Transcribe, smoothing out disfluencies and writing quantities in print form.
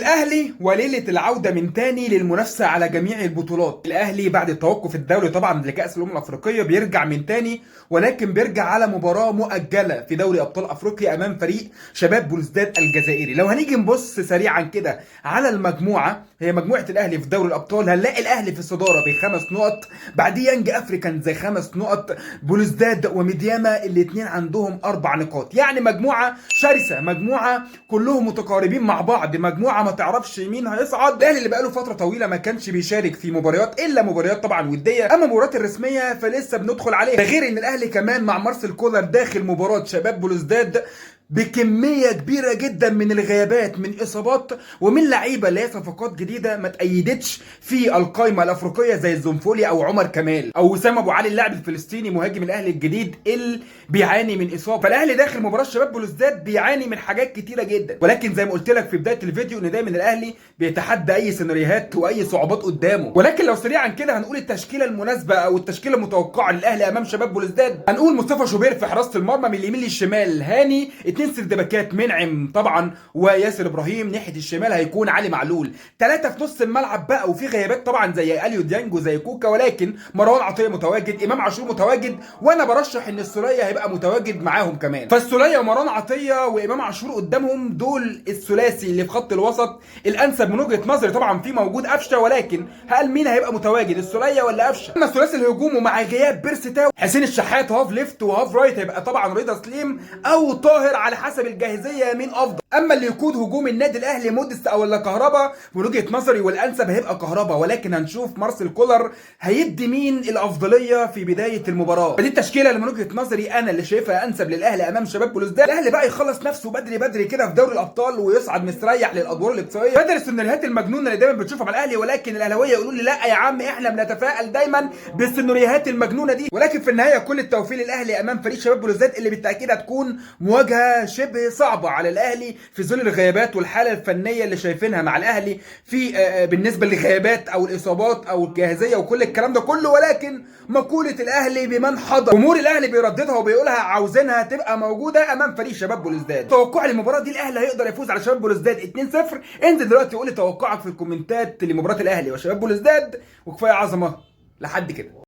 الاهلي وليله العوده من تاني للمنافسه على جميع البطولات. الاهلي بعد التوقف الدولي طبعا لكاس الامم الافريقيه بيرجع من تاني، ولكن بيرجع على مباراه مؤجله في دوري ابطال افريقيا امام فريق شباب بلوزداد الجزائري. لو هنيجي نبص سريعا كده على المجموعه، هي مجموعه الاهلي في دوري الابطال، هنلاقي الاهلي في الصداره ب5 نقط، بعديه يانج افريكان زي 5 نقط، بلوزداد وميدياما الاثنين عندهم 4 نقاط. يعني مجموعه شرسه، مجموعه كلهم متقاربين مع بعض، مجموعه ما تعرفش مين هيصعد. الاهلي اللي بقاله فتره طويله ما كانش بيشارك في مباريات الا مباريات طبعا وديه، اما المباريات الرسميه فلسه بندخل عليها. ده غير ان الاهلي كمان مع مارسيل كولر داخل مباراه شباب بلوزداد بكميه كبيره جدا من الغيابات، من اصابات ومن لعيبه اللي هي صفقات جديده ما تأيدتش في القائمه الافريقيه زي الزنفولي او عمر كمال او وسام ابو علي اللاعب الفلسطيني مهاجم الاهلي الجديد اللي بيعاني من اصابه. فالاهلي داخل مباراه شباب بلوزداد بيعاني من حاجات كتيره جدا، ولكن زي ما قلت لك في بدايه الفيديو ان دايما الاهلي بيتحدى اي سيناريوهات واي صعوبات قدامه. ولكن لو سريعا كده هنقول التشكيله المناسبه او التشكيله المتوقعه للاهلي امام شباب بلوزداد، هنقول مصطفى شوبير في حراسه المرمى، من اليمين للشمال هاني، 2 سردباكات منعم طبعا وياسر ابراهيم، ناحيه الشمال هيكون علي معلول، 3 في نص الملعب بقى، وفي غيابات طبعا زي اليو ديانج وزي كوكا، ولكن مروان عطيه متواجد، امام عاشور متواجد، وانا برشح ان السوليه هيبقى متواجد معاهم كمان. فالسوليه ومروان عطيه وامام عاشور قدامهم دول الثلاثي اللي في خط الوسط الانسب من وجهه نظري. طبعا في موجود قفشه، ولكن هل مين هيبقى متواجد، السوليه ولا قفشه؟ اما الثلاثي الهجوم ومع غياب بيرسيتاو، حسين الشحات هاف ليفت وهاف رايت، هيبقى طبعا رضا سليم او طاهر على حسب الجاهزيه مين افضل. اما اللي يقود هجوم النادي الاهلي مودست او ولا كهربا، من وجهه نظري والانسب هيبقى كهربا، ولكن هنشوف مارسيل كولر هيدي مين الافضليه في بدايه المباراه. فدي التشكيله اللي من وجهه نظري انا اللي شايفها انسب للاهلي امام شباب بلوزداد. الاهلي بقى يخلص نفسه بدري بدري كده في دوري الابطال ويصعد مستريح للادوار الاقصائيه بدل السيناريوهات المجنونه اللي دايما بتشوفها مع الاهلي. ولكن الاهلاويه يقولوا لي لا يا عم احنا بنتفائل دايما بالسيناريوهات المجنونه دي. ولكن في النهايه كل التوفيق للاهلي امام فريق شباب بلوزداد اللي بالتاكيد هتكون مواجهه شبه صعبه على الاهلي في ظل الغيابات والحاله الفنيه اللي شايفينها مع الاهلي في بالنسبه للغيابات او الاصابات او الجاهزيه وكل الكلام ده كله. ولكن مقوله الاهلي بمن حضر، جمهور الاهلي بيرددها وبيقولها عاوزينها تبقى موجوده امام فريق شباب بلوزداد. توقعي للمباراه دي الاهلي هيقدر يفوز على شباب بلوزداد 2-0. انزل دلوقتي قول لي توقعك في الكومنتات لمباراه الاهلي وشباب بلوزداد، وكفايه عظمه لحد كده.